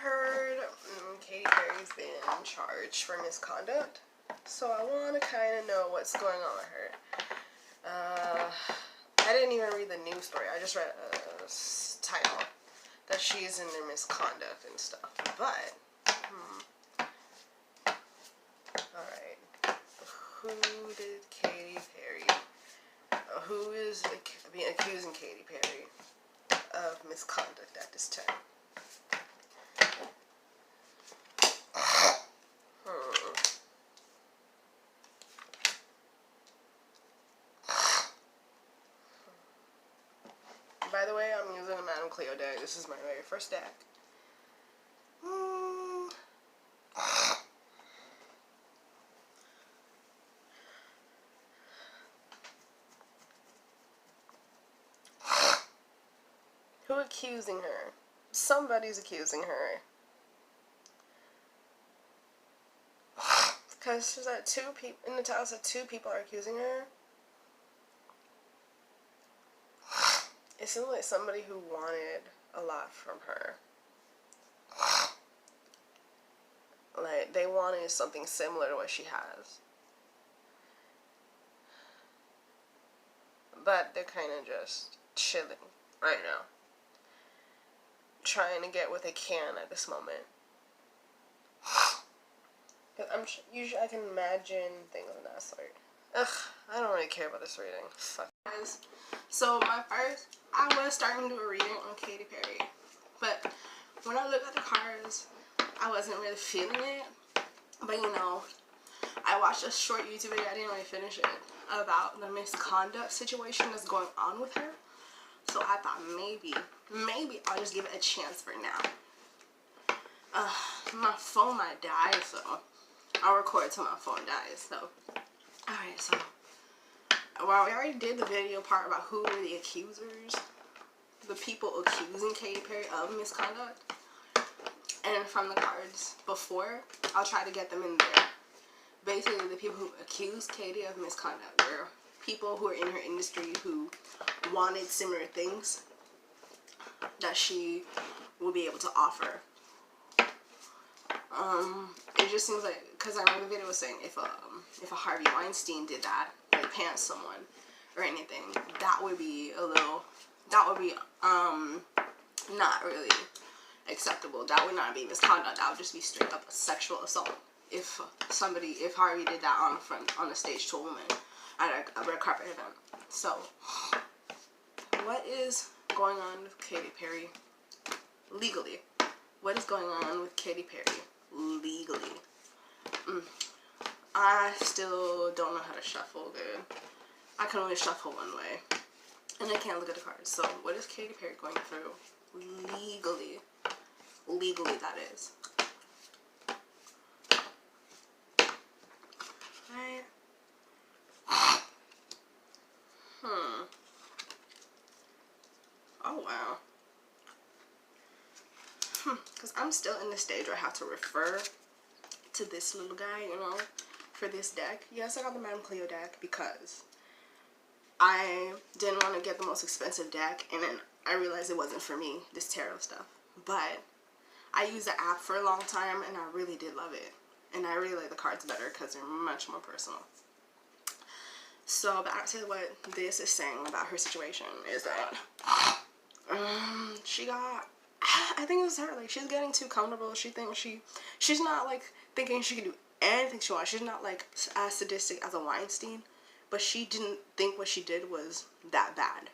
heard Katy Perry's been charged for misconduct, so I want to kind of know what's going on with her. I didn't even read the news story. I just read a title that she's in their misconduct and stuff. But, alright. Who did Katy Perry? Who is accusing Katy Perry of misconduct at this time? By the way, I'm using a Madame Cleo deck. This is my very first deck. Who accusing her? Somebody's accusing her. Because she's at two people in the title said 2 people are accusing her. It seems like somebody who wanted a lot from her. Like, they wanted something similar to what she has. But they're kind of just chilling right now. Trying to get what they can at this moment. Usually I can imagine things of that sort. Ugh, I don't really care about this reading. Fuck. Guys, so I was starting to do a reading on Katy Perry, but when I looked at the cards, I wasn't really feeling it. But you know, I watched a short YouTube video, I didn't really finish it, about the misconduct situation that's going on with her. So I thought maybe I'll just give it a chance for now. My phone might die, so I'll record till my phone dies. So, alright, so well, we already did the video part about who were the accusers, the people accusing Katy Perry of misconduct. And from the cards before, I'll try to get them in there. Basically, the people who accused Katy of misconduct were people who are in her industry who wanted similar things that she will be able to offer. It just seems like, because I remember the video was saying if a Harvey Weinstein did that, like pants someone or anything, that would be not really acceptable. That would not be misconduct. That would just be straight up sexual assault. If Harvey did that on the stage to a woman at a red carpet event. So, what is going on with Katy Perry legally? What is going on with Katy Perry legally? I still don't know how to shuffle good. I can only shuffle one way, and I can't look at the cards. So, what is Katy Perry going through legally? Legally, that is. Right. Oh wow. Because I'm still in the stage where I have to refer to this little guy, you know, for this deck. Yes, I got the Madame Cleo deck because I didn't want to get the most expensive deck, and then I realized it wasn't for me, this tarot stuff. But I used the app for a long time, and I really did love it. And I really like the cards better because they're much more personal. So back to what this is saying about her situation is that she got, I think it was her, like, she's getting too comfortable. She thinks she's not like thinking she can do anything she wants. She's not like as sadistic as a Weinstein, but she didn't think what she did was that bad.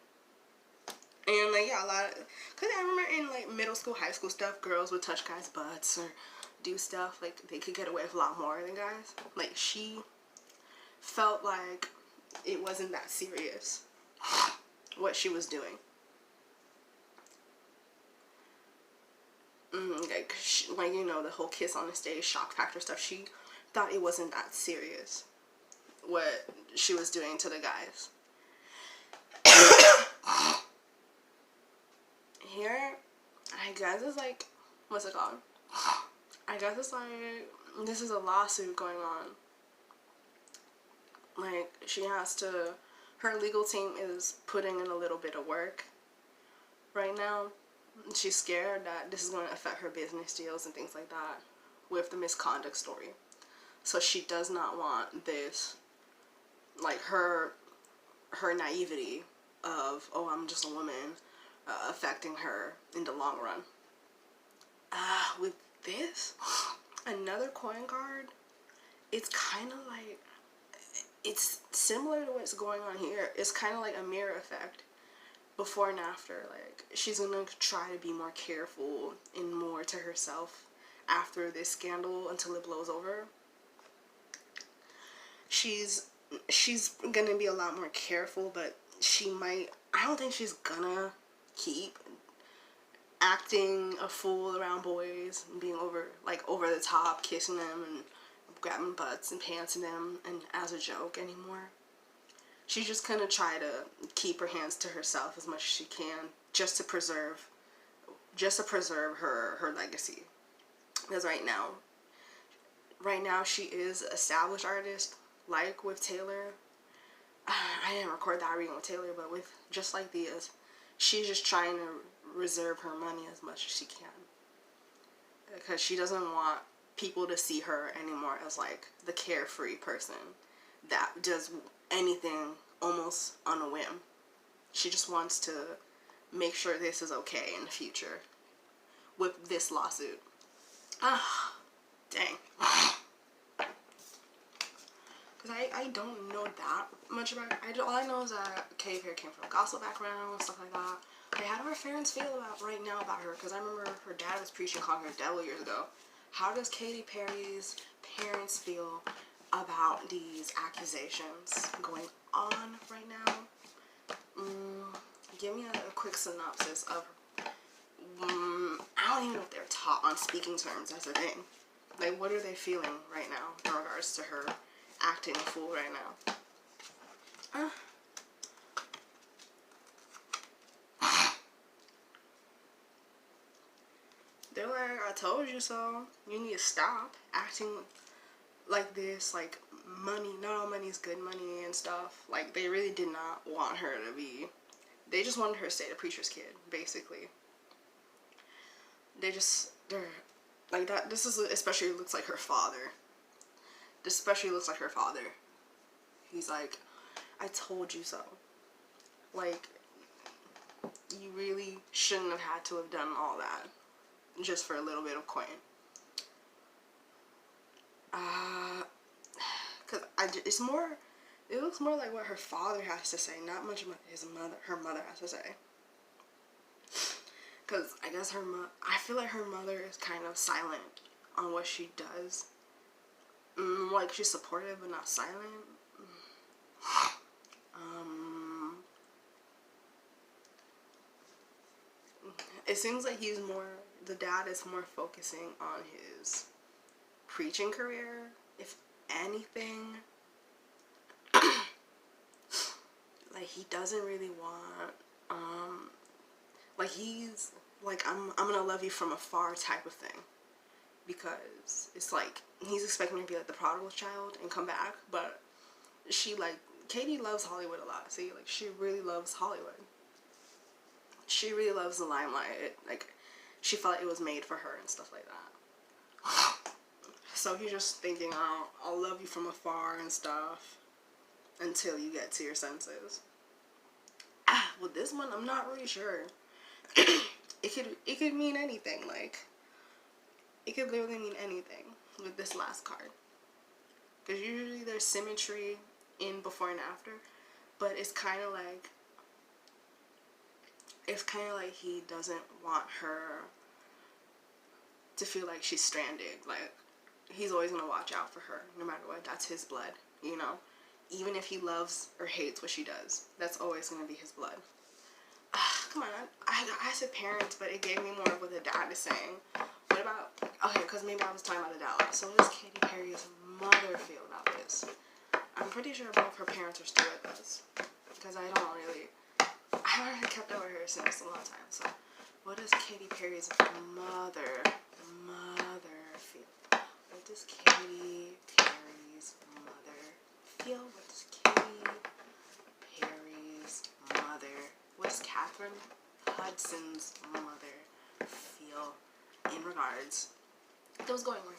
And like, yeah, because I remember in like middle school, high school stuff, girls would touch guys' butts or do stuff, like they could get away with a lot more than guys. Like, she felt like it wasn't that serious what she was doing. Like, you know, the whole kiss on the stage, shock factor stuff, she thought it wasn't that serious what she was doing to the guys. Here, I guess it's like, what's it called? I guess it's like, this is a lawsuit going on. Like, she has to, her legal team is putting in a little bit of work right now She's scared that this is going to affect her business deals and things like that with the Misconduct story. So she does not want this, like her naivety of, oh, I'm just a woman, affecting her in the long run. With this, another coin card, it's kind of like, it's similar to what's going on here. It's kind of like a mirror effect, before and after. Like, she's gonna try to be more careful and more to herself after this scandal until it blows over. She's gonna be a lot more careful, but I don't think she's gonna keep acting a fool around boys and being over the top, kissing them and grabbing butts and pantsing them and as a joke anymore. She's just gonna try to keep her hands to herself as much as she can, just to preserve her legacy. Because right now she is an established artist, like with Taylor. I didn't record that reading with Taylor, but with just like these, she's just trying to reserve her money as much as she can, because she doesn't want people to see her anymore as like the carefree person that does anything almost on a whim. She just wants to make sure this is okay in the future with this lawsuit. Dang. Because I don't know that much about it. All I know is that Katy Perry came from a gospel background and stuff like that. But how do her parents feel right now about her? Because I remember her dad was preaching calling her devil years ago. How does Katy Perry's parents feel about these accusations going on right now? Give me a quick synopsis of I don't even know if they're taught on speaking terms. That's the thing. Like, what are they feeling right now in regards to her acting a fool right now? They're like, I told you so. You need to stop acting like this. Like, money, not all money is good money and stuff. Like, they really did not want her to be. They just wanted her to stay the preacher's kid, basically. They're like that. This is especially looks like her father. This especially looks like her father. He's like, I told you so. Like, you really shouldn't have had to have done all that just for a little bit of coin. Cause it looks more like what her father has to say, not much what her mother has to say. Cause I guess I feel like her mother is kind of silent on what she does. Like, she's supportive but not silent. It seems like the dad is more focusing on his preaching career, if anything. Like, he doesn't really want, like, he's like, I'm gonna love you from afar type of thing, because it's like he's expecting her to be like the prodigal child and come back, but Katy loves Hollywood a lot. See, like, she really loves Hollywood. She really loves the limelight. She felt like it was made for her and stuff like that. So he's just thinking, oh, I'll love you from afar and stuff until you get to your senses. With this one, I'm not really sure. It could mean anything. Like, it could literally mean anything with this last card. Because usually there's symmetry in before and after, but it's kind of like he doesn't want her to feel like she's stranded. Like, he's always gonna watch out for her no matter what. That's his blood, you know. Even if he loves or hates what she does, that's always gonna be his blood. Come on, I said parents, but it gave me more of what the dad is saying. What about, okay, because maybe I was talking about the dad. So what does Katy Perry's mother feel about this? I'm pretty sure both her parents are still with us, because I haven't really kept up with her since a long time. So what does Katy Perry's mother feel? What does Katy Perry's mother feel? What does Katy Perry's mother, what's Catherine Hudson's mother feel in regards to what's going on right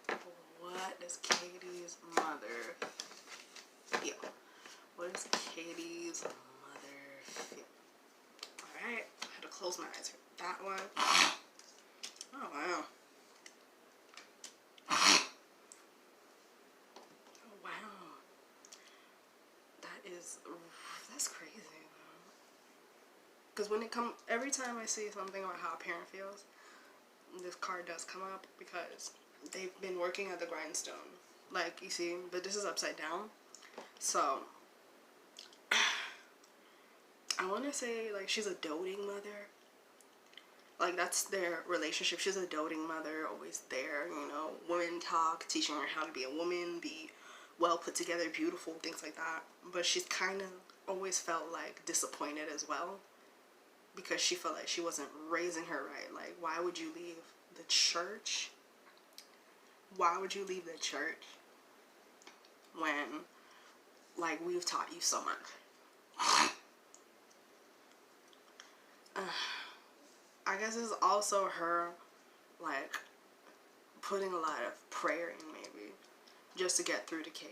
now. What does Katy's mother feel? What does Katy's mother feel? Alright, I had to close my eyes for that one. Oh wow. Oh wow. That's crazy. Because when it comes, every time I see something about how a parent feels, this card does come up because they've been working at the grindstone. Like, you see, but this is upside down. So, I want to say, like, she's a doting mother. Like, that's their relationship. She's a doting mother, always there, you know, woman talk, teaching her how to be a woman, be well put together, beautiful, things like that. But she's kind of always felt, like, disappointed as well. Because she felt like she wasn't raising her right. Like, why would you leave the church? Why would you leave the church when, like, we've taught you so much? I guess it's also her, like, putting a lot of prayer in, maybe, just to get through to Katy.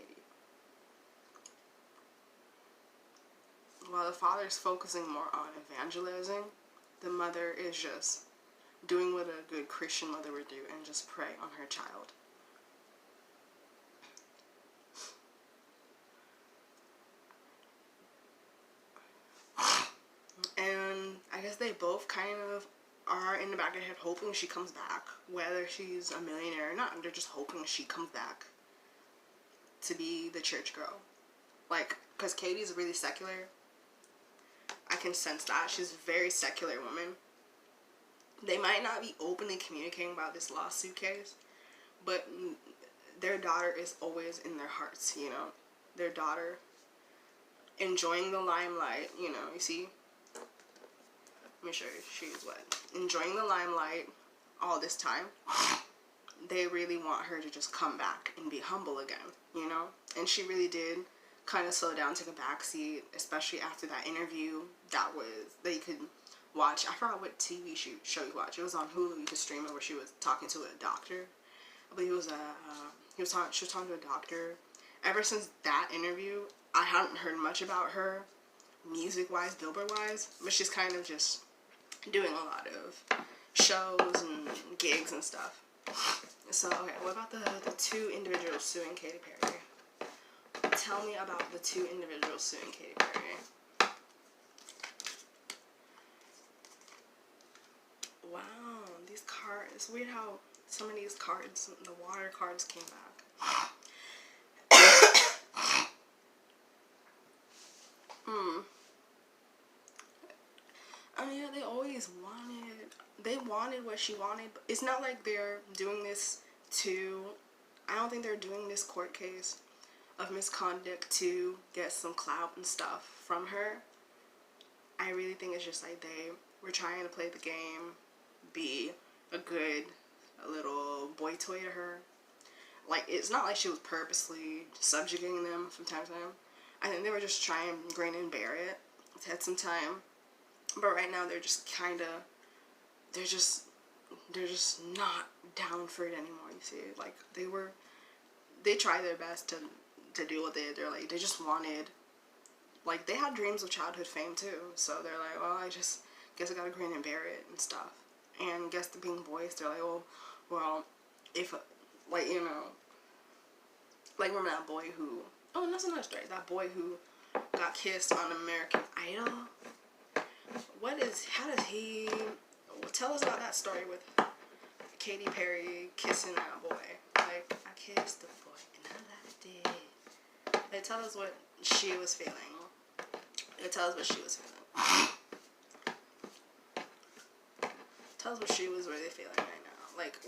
While the father's focusing more on evangelizing, the mother is just doing what a good Christian mother would do and just pray on her child. And I guess they both kind of are in the back of their head hoping she comes back. Whether she's a millionaire or not, they're just hoping she comes back to be the church girl. Like, because Katy's really secular. I can sense that. She's a very secular woman. They might not be openly communicating about this lawsuit case, but their daughter is always in their hearts, you know. Their daughter enjoying the limelight, you know, you see. Let me show you. She's what? Enjoying the limelight all this time. They really want her to just come back and be humble again, you know. And she really did kind of slow down, take a backseat, especially after that interview that you could watch. I forgot what TV show you watch. It was on Hulu. You could stream it, where she was talking to a doctor. I believe it was she was talking to a doctor. Ever since that interview, I haven't heard much about her, music-wise, Billboard-wise, but she's kind of just doing a lot of shows and gigs and stuff. So, okay, what about the two individuals suing Katy Perry? Tell me about the two individuals suing Katy Perry. Wow, these cards. It's weird how some of these cards, the water cards, came back. I mean, they always wanted what she wanted. But it's not like they're doing this I don't think they're doing this court case of misconduct to get some clout and stuff from her. I really think it's just like they were trying to play the game, be a good little boy toy to her. Like, it's not like she was purposely subjugating them from time to time. I think they were just trying to grin and bear it. It's had some time. But right now they're just they're just not down for it anymore, you see. Like, they tried their best to do what they're like, they just wanted, like, they had dreams of childhood fame too. So they're like, well, I just guess I gotta grin and bear it and stuff. And guess the being boys, they're like, well, if, like, you know, like, remember that boy who, oh, that's another story, that boy who got kissed on American Idol? How does he, tell us about that story with Katy Perry kissing that boy. Like, I kissed the boy and I liked it. Like, tell us what she was feeling. Tell us what she was feeling. Tell us what she was really feeling right now. Like,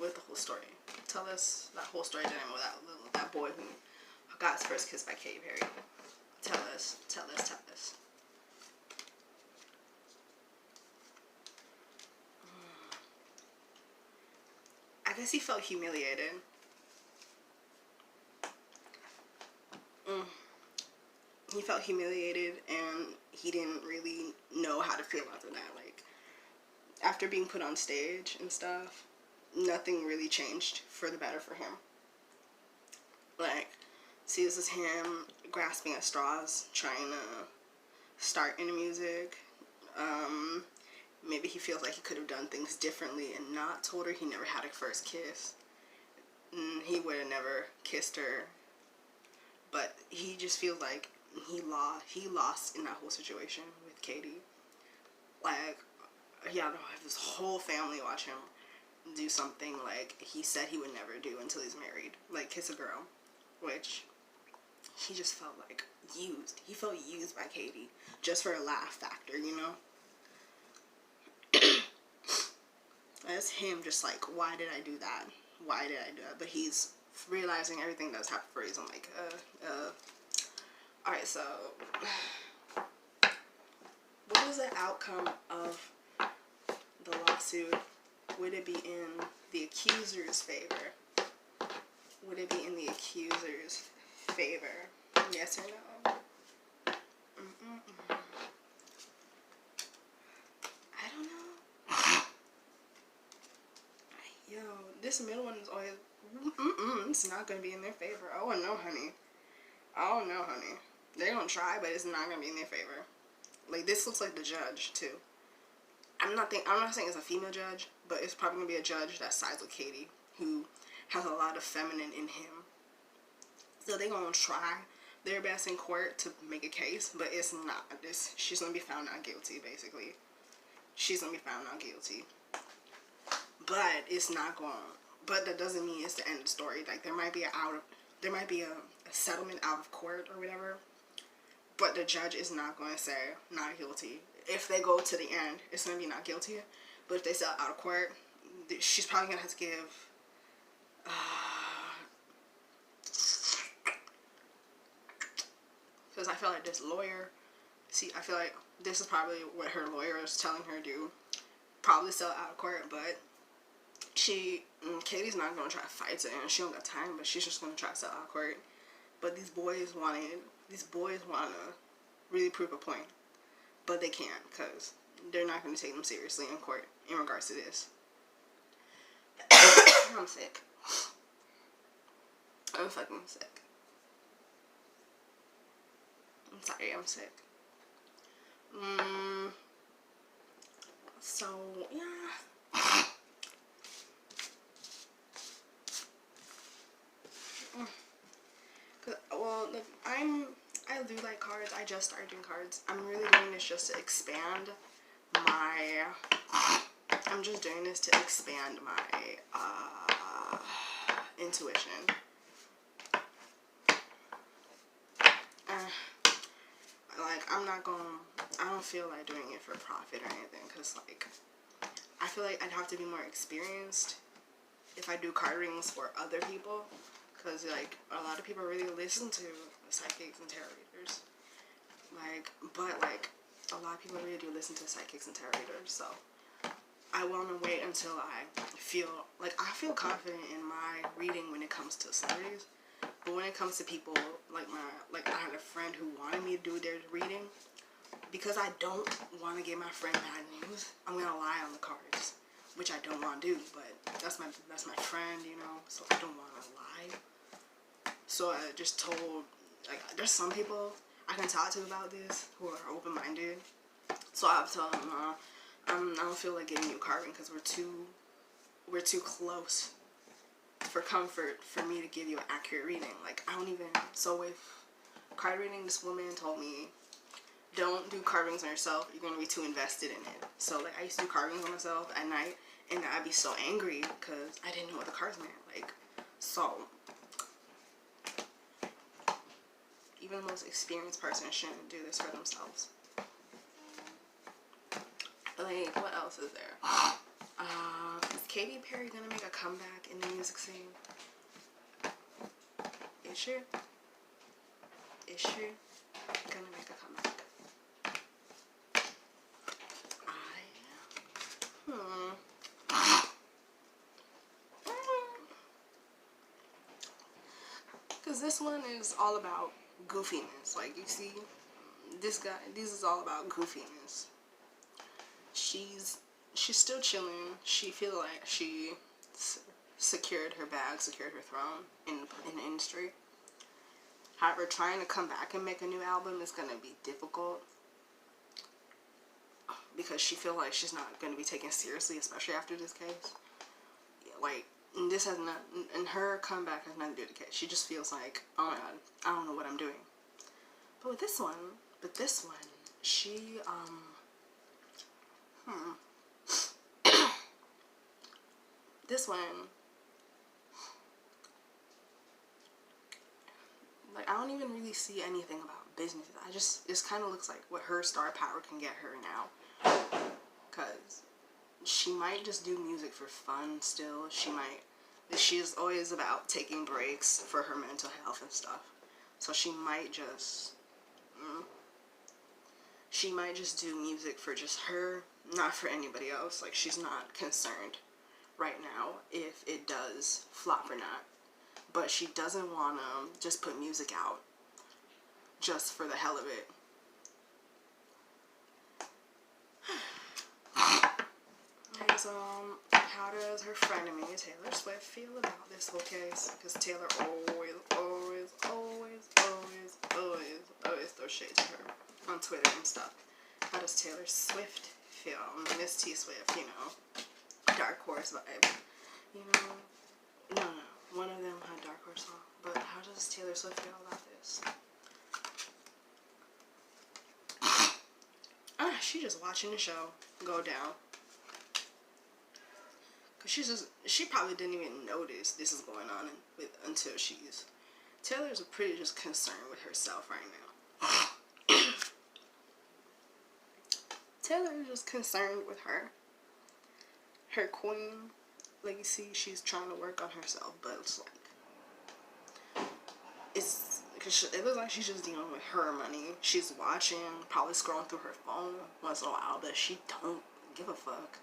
with the whole story. Tell us that whole story dynamic with that boy who got his first kiss by Katy Perry. Tell us. I guess he felt humiliated. He felt humiliated, and he didn't really know how to feel after that. Like, after being put on stage and stuff, nothing really changed for the better for him. Like, see, this is him grasping at straws, trying to start in music. Maybe he feels like he could have done things differently and not told her. He never had a first kiss. He would have never kissed her. But he just feels like he lost in that whole situation with Katy. Like, yeah, I have his whole family watch him do something like he said he would never do until he's married. Like, kiss a girl. Which, he just felt like used. He felt used by Katy. Just for a laugh factor, you know? That's him just like, why did I do that? Why did I do that? But he's realizing everything that's happened for reason. Like, alright, so what is the outcome of the lawsuit? Would it be in the accuser's favor? Would it be in the accuser's favor? Yes or no? I don't know. Yo, this middle one is always, it's not going to be in their favor. Oh, no, honey. Oh, no, honey. They're going to try, but it's not going to be in their favor. Like, this looks like the judge, too. I'm not saying it's a female judge, but it's probably going to be a judge that sides with Katy, who has a lot of feminine in him. So they're going to try their best in court to make a case, but it's not this. She's going to be found not guilty, basically. She's going to be found not guilty. But it's not going, but that doesn't mean it's the end of the story. Like, there might be a settlement out of court or whatever, but the judge is not going to say not guilty. If they go to the end, it's going to be not guilty. But if they sell out of court, she's probably going to have to give because I feel like this lawyer, I feel like this is probably what her lawyer is telling her to do. Probably sell out of court, but Katy's not going to try to fight it, and she don't got time, but she's just going to try to sell out of court. But these boys want to really prove a point, but they can't, because they're not going to take them seriously in court in regards to this. I'm sick. I'm fucking sick. I'm sorry, I'm sick. So, yeah. Well, look, I do like cards. I just started doing cards. I'm really doing this just to expand my, I'm just doing this to expand my, intuition. Like, I don't feel like doing it for profit or anything, because, like, I feel like I'd have to be more experienced if I do card readings for other people, because, like, a lot of people really listen to psychics and tarot readers, like, but, like, a lot of people really do listen to psychics and tarot readers, so I want to wait until I feel confident in my reading when it comes to celebrities. But when it comes to people, like I had a friend who wanted me to do their reading, because I don't want to give my friend bad news, I'm going to lie on the cards, which I don't want to do, but that's my friend, you know, so I don't want to lie. So I just told, like, there's some people I can talk to about this who are open-minded, so I've told them, I don't feel like getting you a card reading because we're too close for comfort for me to give you an accurate reading. Like, I don't even, so with card reading, this woman told me, don't do card readings on yourself, you're going to be too invested in it. So, like, I used to do card readings on myself at night, and I'd be so angry because I didn't know what the cards meant. Like, so, even the most experienced person shouldn't do this for themselves. Like, what else is there? Is Katy Perry gonna make a comeback in the music scene? Is she? Is she gonna make a comeback? Because this one is all about goofiness. Like, you see, this is all about goofiness. She's she's still chilling. She feel like she secured her bag, secured her throne in the industry. However, trying to come back and make a new album is gonna be difficult because she feel like she's not gonna be taken seriously, especially after this case. Like, this has not, and her comeback has nothing to do with the case. She just feels like, oh my god, I don't know what I'm doing. But with this one, she this one, like, I don't even really see anything about business. It kind of looks like what her star power can get her now. Because she might just do music for fun still. She's always about taking breaks for her mental health and stuff. So she might just do music for just her, not for anybody else. Like, she's not concerned right now if it does flop or not. But she doesn't want to just put music out just for the hell of it. Okay, so how does her frenemy Taylor Swift feel about this whole case? Because Taylor always throws shade to her on Twitter and stuff. How does Taylor Swift feel? Miss T Swift, you know, Dark Horse vibe. You know, no, one of them had Dark Horse song. But how does Taylor Swift feel about this? She's just watching the show go down. Cause she probably didn't even notice this is going on until Taylor's pretty just concerned with herself right now. Taylor is just concerned with her queen legacy. She's trying to work on herself, but it's like, it looks like she's just dealing with her money. She's watching, probably scrolling through her phone once in a while, but she don't give a fuck.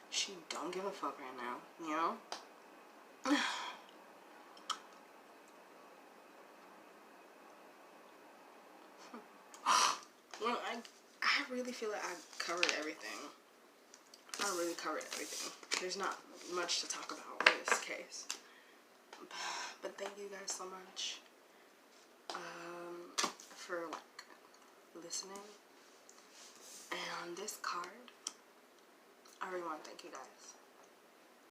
She don't give a fuck right now, you know? Well, I really feel like I covered everything. I really covered everything. There's not much to talk about with this case. But thank you guys so much for, like, listening. And on this card, I really want to thank you guys.